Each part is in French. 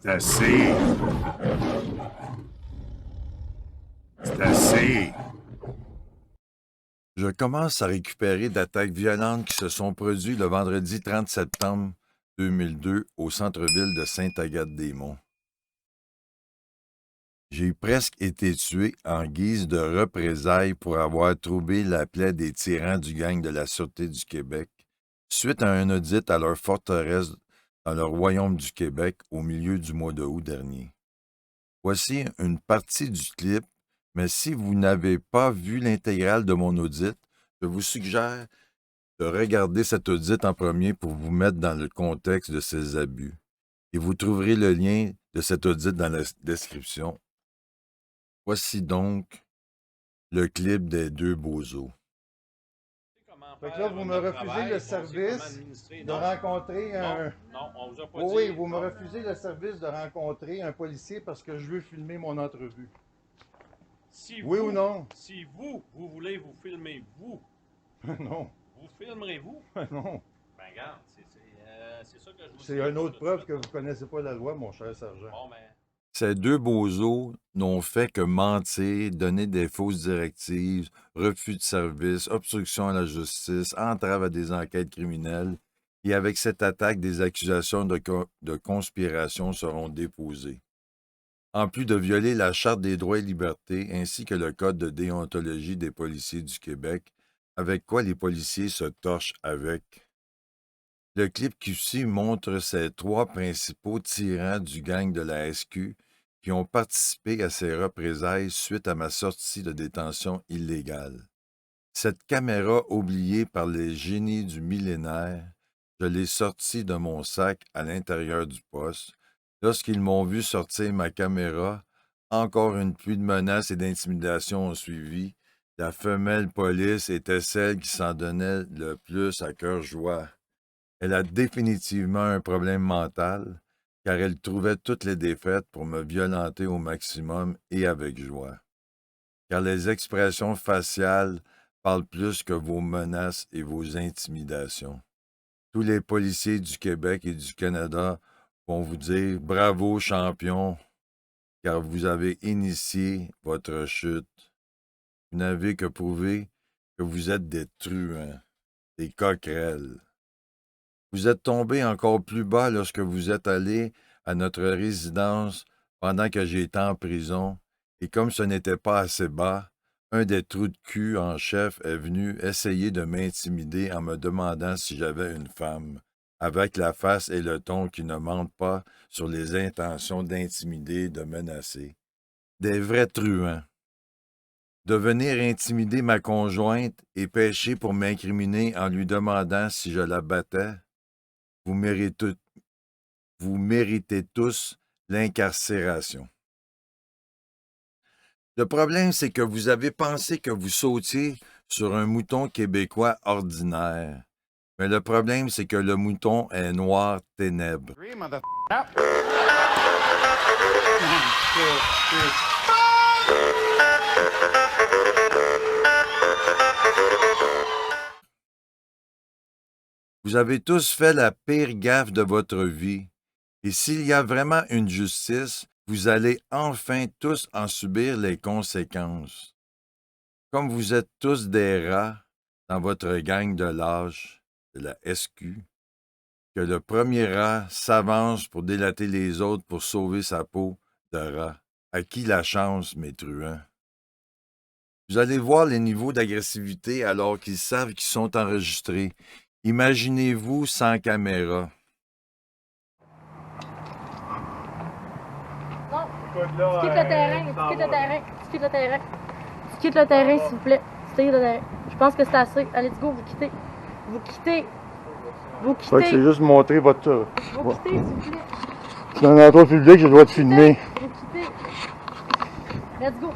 C'est assez. C'est assez. Je commence à récupérer d'attaques violentes qui se sont produites le vendredi 30 septembre 2002 au centre-ville de Sainte-Agathe-des-Monts. J'ai presque été tué en guise de représailles pour avoir trouvé la plaie des tyrans du gang de la Sûreté du Québec suite à un audit à leur forteresse dans le Royaume du Québec au milieu du mois de août dernier. Voici une partie du clip, mais si vous n'avez pas vu l'intégrale de mon audit, je vous suggère de regarder cet audit en premier pour vous mettre dans le contexte de ces abus. Et vous trouverez le lien de cet audit dans la description. Voici donc le clip des deux bozos. Fait que là, vous me refusez le service de rencontrer un... Non, on vous a pas Oui, dit. oui, vous me refusez le service de rencontrer un policier parce que je veux filmer mon entrevue. Si Oui vous, ou non? Si vous voulez vous filmer, vous Non, filmerez-vous? non. Ben regarde, c'est ça que je vous dis. C'est une autre preuve que vous ne connaissez pas la loi, mon cher sergent. Bon, ben, Ces deux bozos n'ont fait que mentir, donner des fausses directives, refus de service, obstruction à la justice, entrave à des enquêtes criminelles, et avec cette attaque, des accusations de conspiration seront déposées. En plus de violer la Charte des droits et libertés ainsi que le Code de déontologie des policiers du Québec, avec quoi les policiers se torchent avec. Le clip qui suit montre ces trois principaux tyrans du gang de la SQ qui ont participé à ces représailles suite à ma sortie de détention illégale. Cette caméra oubliée par les génies du millénaire, je l'ai sortie de mon sac à l'intérieur du poste. Lorsqu'ils m'ont vu sortir ma caméra, encore une pluie de menaces et d'intimidations ont suivi. La femelle police était celle qui s'en donnait le plus à cœur joie. Elle a définitivement un problème mental, car elle trouvait toutes les défaites pour me violenter au maximum et avec joie. Car les expressions faciales parlent plus que vos menaces et vos intimidations. Tous les policiers du Québec et du Canada vont vous dire « Bravo, champion », car vous avez initié votre chute. Vous n'avez que prouvé que vous êtes des truands, des coquerelles. Vous êtes tombé encore plus bas lorsque vous êtes allé à notre résidence pendant que j'étais en prison, et comme ce n'était pas assez bas, un des trous de cul en chef est venu essayer de m'intimider en me demandant si j'avais une femme, avec la face et le ton qui ne mentent pas sur les intentions d'intimider, de menacer. Des vrais truands. De venir intimider ma conjointe et pêcher pour m'incriminer en lui demandant si je la battais. Vous méritez tous l'incarcération. Le problème, c'est que vous avez pensé que vous sautiez sur un mouton québécois ordinaire. Mais le problème, c'est que le mouton est noir ténèbres. Vous avez tous fait la pire gaffe de votre vie. Et s'il y a vraiment une justice, vous allez enfin tous en subir les conséquences. Comme vous êtes tous des rats dans votre gang de lâches de la SQ, que le premier rat s'avance pour délater les autres pour sauver sa peau de rat. À qui la chance, mes truands? Vous allez voir les niveaux d'agressivité alors qu'ils savent qu'ils sont enregistrés. Imaginez-vous sans caméra. Non, tu quittes le terrain, tu quittes le terrain, tu quittes le terrain. Tu quittes le terrain, s'il vous plaît. Tu quittes le terrain. Je pense que c'est assez. Allez, let's go, vous quittez. Vous quittez. Vous Fait que c'est quittez. juste montrer votre... Vous quittez, s'il vous plaît. Je suis dans un endroit public, j'ai le droit de filmer. Vous quittez. Let's go.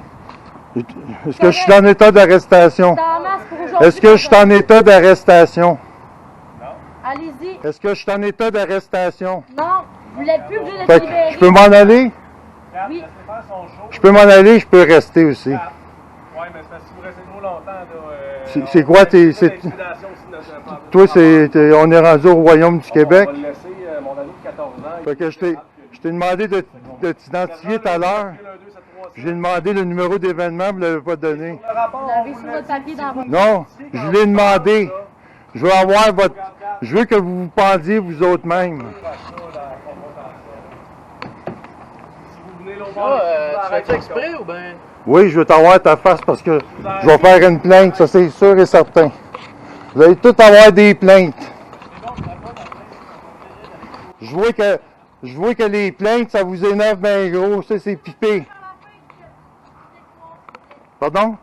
Est-ce que je suis en état d'arrestation? C'est en masse pour aujourd'hui. Est-ce que je suis en état d'arrestation? Allez-y. Est-ce que je suis en état d'arrestation? Non, vous n'êtes plus obligé de Fait se que libérer. je peux m'en aller? Oui. Je peux m'en aller, je peux rester aussi. Oui, mais c'est parce que si vous restez trop longtemps, là, C'est quoi tes... Toi, on est rendu au Royaume du Québec? On va le laisser, mon ami de 14 ans. Fait que je t'ai... Je t'ai demandé de t'identifier tout à l'heure. J'ai demandé le numéro d'événement, vous ne l'avez pas donné. Vous l'avez sur votre papier dans votre... Non, je l'ai demandé. Je veux avoir votre... Je veux que vous vous pendiez vous autres mêmes. Tu fais-tu exprès ou bien? Oui, je veux t'avoir ta face parce que je vais faire une plainte, ça c'est sûr et certain. Vous allez tous avoir des plaintes. Je vois que les plaintes, ça vous énerve bien gros, ça c'est pipé. Pardon?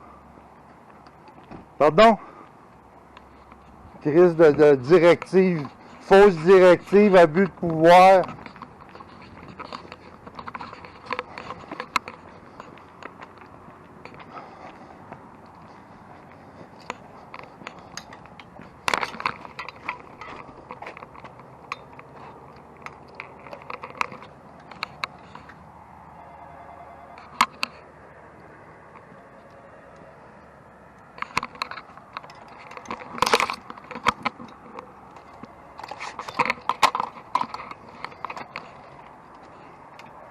Pardon? Crise de directive, fausse directive, abus de pouvoir.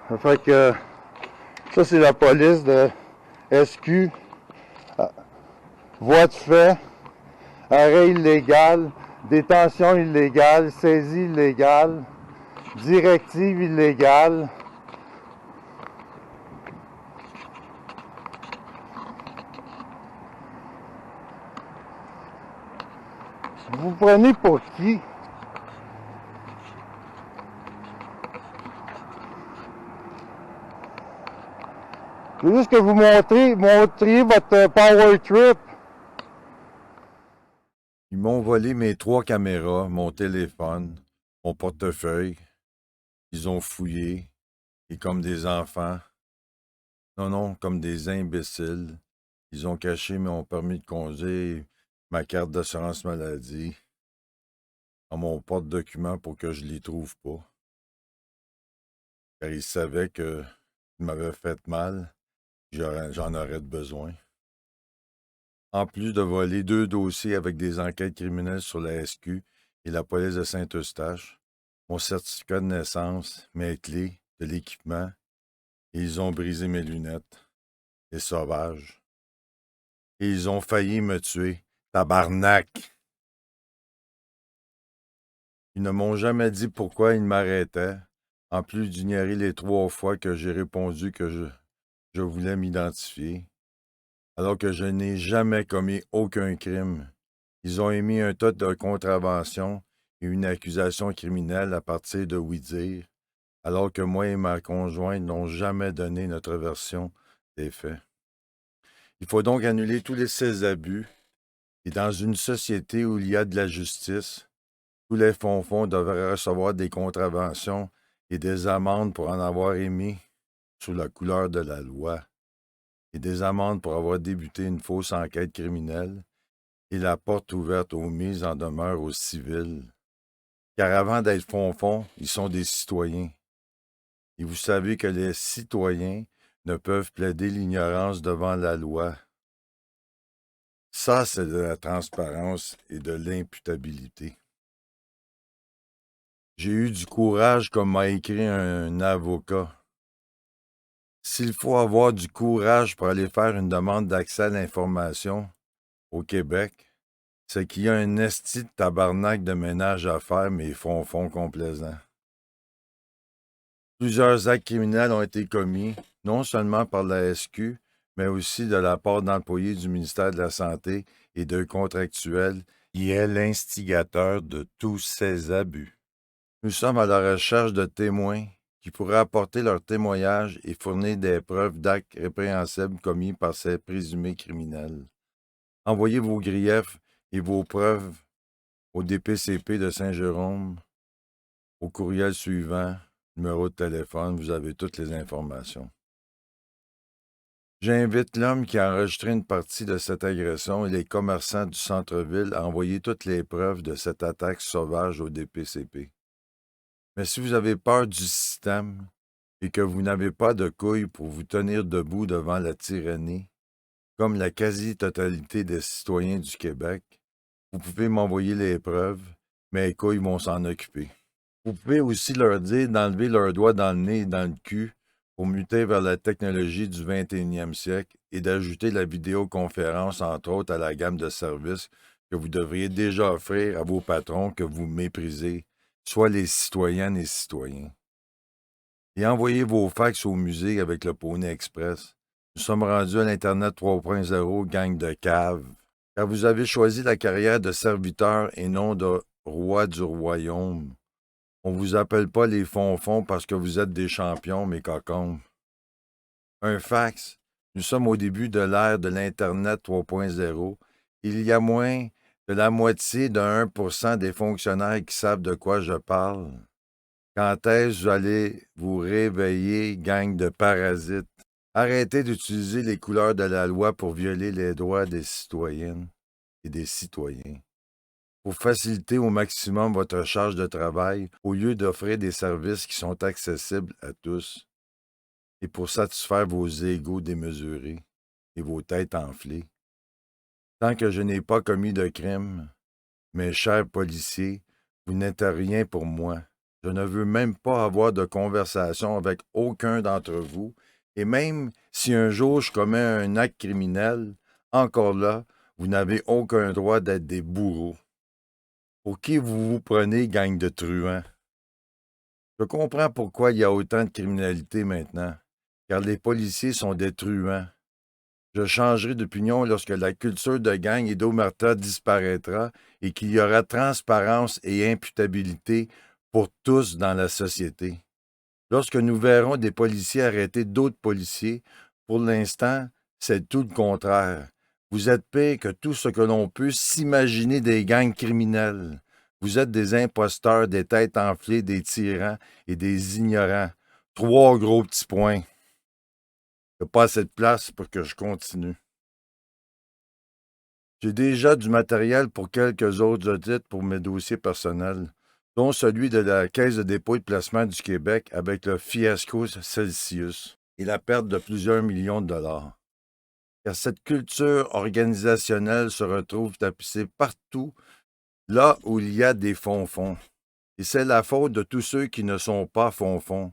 Ça fait que ça c'est la police de SQ. Voie de fait, arrêt illégal, détention illégale, saisie illégale, directive illégale. Vous prenez pour qui? C'est juste que vous montriez votre power trip. Ils m'ont volé mes 3 caméras, mon téléphone, mon portefeuille. Ils ont fouillé. Et comme des enfants. Non, comme des imbéciles. Ils ont caché mon permis de conduire, ma carte d'assurance maladie, dans mon porte-document pour que je ne les trouve pas. Car ils savaient qu'ils m'avaient fait mal. J'en aurais besoin. En plus de voler 2 dossiers avec des enquêtes criminelles sur la SQ et la police de Saint-Eustache, mon certificat de naissance, mes clés, de l'équipement, et ils ont brisé mes lunettes. Les sauvages. Et ils ont failli me tuer. Tabarnak! Ils ne m'ont jamais dit pourquoi ils m'arrêtaient, en plus d'ignorer les 3 fois que j'ai répondu que je voulais m'identifier. Alors que je n'ai jamais commis aucun crime. Ils ont émis un tas de contraventions et une accusation criminelle à partir de oui-dire, alors que moi et ma conjointe n'ont jamais donné notre version des faits. Il faut donc annuler tous ces abus, et dans une société où il y a de la justice, tous les fonds devraient recevoir des contraventions et des amendes pour en avoir émis sous la couleur de la loi, et des amendes pour avoir débuté une fausse enquête criminelle, et la porte ouverte aux mises en demeure aux civils. Car avant d'être fonds, ils sont des citoyens. Et vous savez que les citoyens ne peuvent plaider l'ignorance devant la loi. Ça, c'est de la transparence et de l'imputabilité. J'ai eu du courage comme m'a écrit un avocat. S'il faut avoir du courage pour aller faire une demande d'accès à l'information au Québec, c'est qu'il y a un esti de tabarnak de ménage à faire, mais fonds complaisants. Plusieurs actes criminels ont été commis, non seulement par la SQ, mais aussi de la part d'employés du ministère de la Santé et de contractuels qui est l'instigateur de tous ces abus. Nous sommes à la recherche de témoins qui pourraient apporter leur témoignage et fournir des preuves d'actes répréhensibles commis par ces présumés criminels. Envoyez vos griefs et vos preuves au DPCP de Saint-Jérôme, au courriel suivant, numéro de téléphone, vous avez toutes les informations. J'invite l'homme qui a enregistré une partie de cette agression et les commerçants du centre-ville à envoyer toutes les preuves de cette attaque sauvage au DPCP. Mais si vous avez peur du système et que vous n'avez pas de couilles pour vous tenir debout devant la tyrannie, comme la quasi-totalité des citoyens du Québec, vous pouvez m'envoyer les preuves, mais les couilles vont s'en occuper. Vous pouvez aussi leur dire d'enlever leurs doigts dans le nez et dans le cul pour muter vers la technologie du 21e siècle et d'ajouter la vidéoconférence, entre autres, à la gamme de services que vous devriez déjà offrir à vos patrons que vous méprisez, soit les citoyennes et citoyens. Et envoyez vos fax au musée avec le Poney Express. Nous sommes rendus à l'Internet 3.0, gang de caves. Car vous avez choisi la carrière de serviteur et non de roi du royaume. On ne vous appelle pas les fonds-fonds parce que vous êtes des champions, mes cocombes. Un fax. Nous sommes au début de l'ère de l'Internet 3.0. Il y a moins de la moitié de 1% des fonctionnaires qui savent de quoi je parle. Quand est-ce que vous allez vous réveiller, gang de parasites? Arrêtez d'utiliser les couleurs de la loi pour violer les droits des citoyennes et des citoyens. Pour faciliter au maximum votre charge de travail, au lieu d'offrir des services qui sont accessibles à tous, et pour satisfaire vos égos démesurés et vos têtes enflées. Tant que je n'ai pas commis de crime, mes chers policiers, vous n'êtes rien pour moi. Je ne veux même pas avoir de conversation avec aucun d'entre vous, et même si un jour je commets un acte criminel, encore là, vous n'avez aucun droit d'être des bourreaux. Pour qui vous vous prenez, gang de truands? Je comprends pourquoi il y a autant de criminalité maintenant, car les policiers sont des truands. Je changerai d'opinion lorsque la culture de gang et d'omerta disparaîtra et qu'il y aura transparence et imputabilité pour tous dans la société. Lorsque nous verrons des policiers arrêter d'autres policiers, pour l'instant, c'est tout le contraire. Vous êtes pire que tout ce que l'on peut s'imaginer des gangs criminels. Vous êtes des imposteurs, des têtes enflées, des tyrans et des ignorants. 3 gros petits points. Il n'y a pas assez de place pour que je continue. J'ai déjà du matériel pour quelques autres audits pour mes dossiers personnels, dont celui de la Caisse de dépôt et de placement du Québec avec le fiasco Celsius et la perte de plusieurs millions de dollars. Car cette culture organisationnelle se retrouve tapissée partout, là où il y a des fonds-fonds. Et c'est la faute de tous ceux qui ne sont pas fonds-fonds,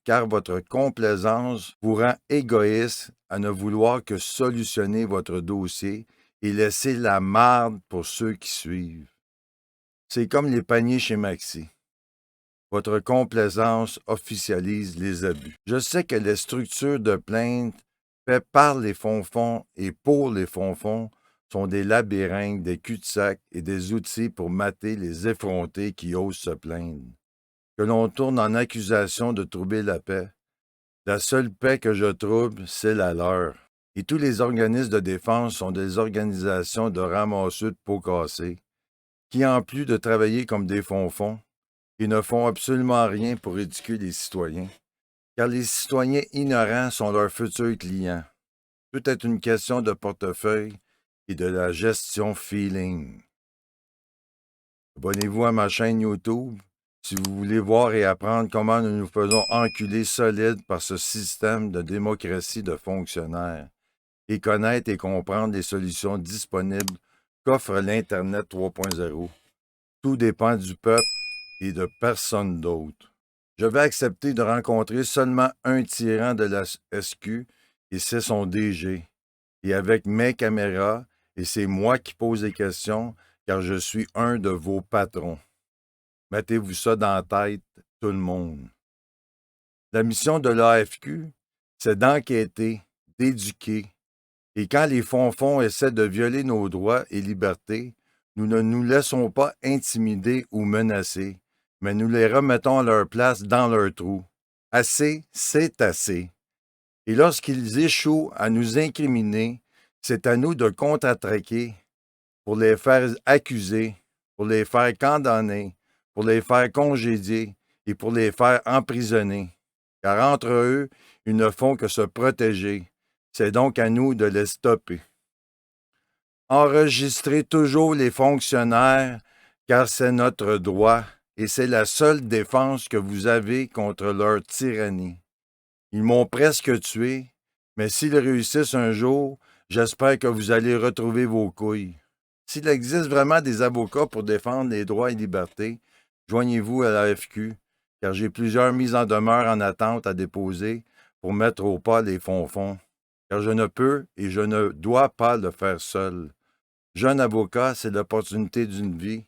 car votre complaisance vous rend égoïste à ne vouloir que solutionner votre dossier et laisser la marde pour ceux qui suivent. C'est comme les paniers chez Maxi. Votre complaisance officialise les abus. Je sais que les structures de plainte faites par les fonds-fonds et pour les fonds-fonds sont des labyrinthes, des cul-de-sac et des outils pour mater les effrontés qui osent se plaindre. Que l'on tourne en accusation de troubler la paix. La seule paix que je trouble, c'est la leur. Et tous les organismes de défense sont des organisations de ramasseux de pots cassés, qui, en plus de travailler comme des fonds-fonds, ils ne font absolument rien pour éduquer les citoyens, car les citoyens ignorants sont leurs futurs clients. Tout est une question de portefeuille et de la gestion feeling. Abonnez-vous à ma chaîne YouTube si vous voulez voir et apprendre comment nous nous faisons enculer solides par ce système de démocratie de fonctionnaires et connaître et comprendre les solutions disponibles qu'offre l'Internet 3.0. Tout dépend du peuple et de personne d'autre. Je vais accepter de rencontrer seulement un tyran de la SQ et c'est son DG. Et avec mes caméras, et c'est moi qui pose les questions car je suis un de vos patrons. Mettez-vous ça dans la tête, tout le monde. La mission de l'AFQ, c'est d'enquêter, d'éduquer. Et quand les fonds-fonds essaient de violer nos droits et libertés, nous ne nous laissons pas intimider ou menacer, mais nous les remettons à leur place dans leur trou. Assez, c'est assez. Et lorsqu'ils échouent à nous incriminer, c'est à nous de contre-attaquer pour les faire accuser, pour les faire condamner, pour les faire congédier et pour les faire emprisonner. Car entre eux, ils ne font que se protéger. C'est donc à nous de les stopper. Enregistrez toujours les fonctionnaires, car c'est notre droit et c'est la seule défense que vous avez contre leur tyrannie. Ils m'ont presque tué, mais s'ils réussissent un jour, j'espère que vous allez retrouver vos couilles. S'il existe vraiment des avocats pour défendre les droits et libertés, joignez-vous à l'AFQ, car j'ai plusieurs mises en demeure en attente à déposer pour mettre au pas les fonds-fonds, car je ne peux et je ne dois pas le faire seul. Jeune avocat, c'est l'opportunité d'une vie,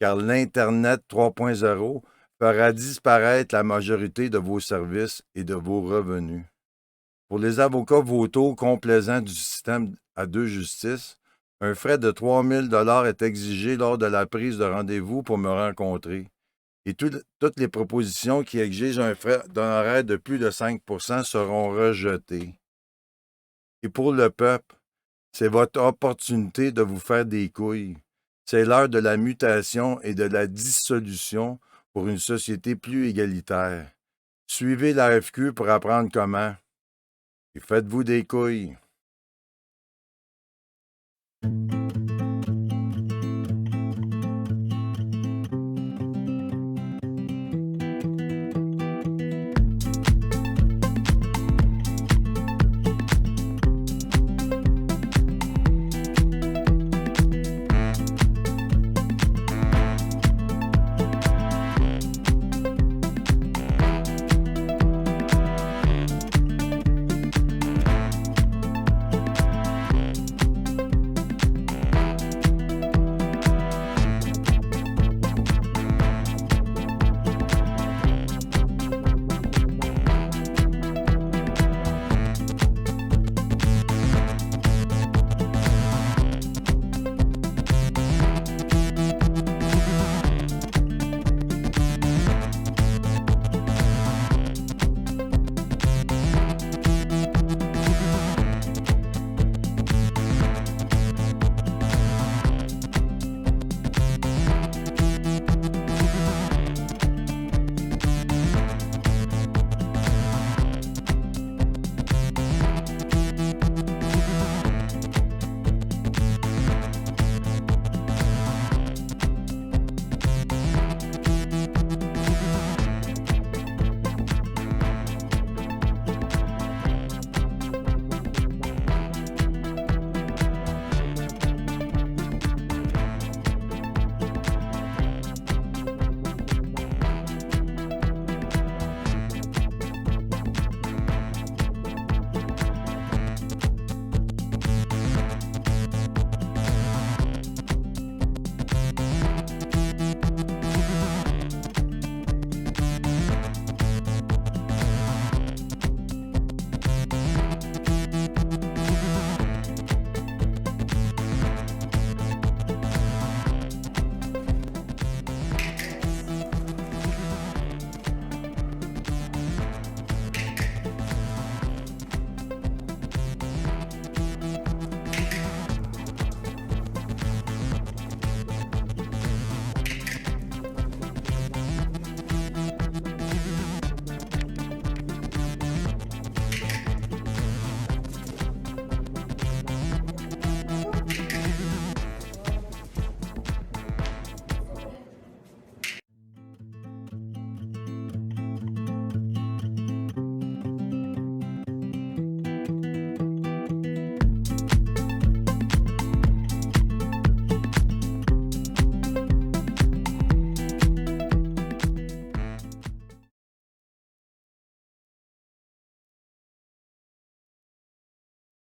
car l'Internet 3.0 fera disparaître la majorité de vos services et de vos revenus. Pour les avocats vautours complaisants du système à deux justices, un frais de 3 000 $ est exigé lors de la prise de rendez-vous pour me rencontrer. Et toutes les propositions qui exigent un frais d'honoraire de plus de 5 % seront rejetées. Et pour le peuple, c'est votre opportunité de vous faire des couilles. C'est l'heure de la mutation et de la dissolution pour une société plus égalitaire. Suivez l'AFQ pour apprendre comment. Et faites-vous des couilles.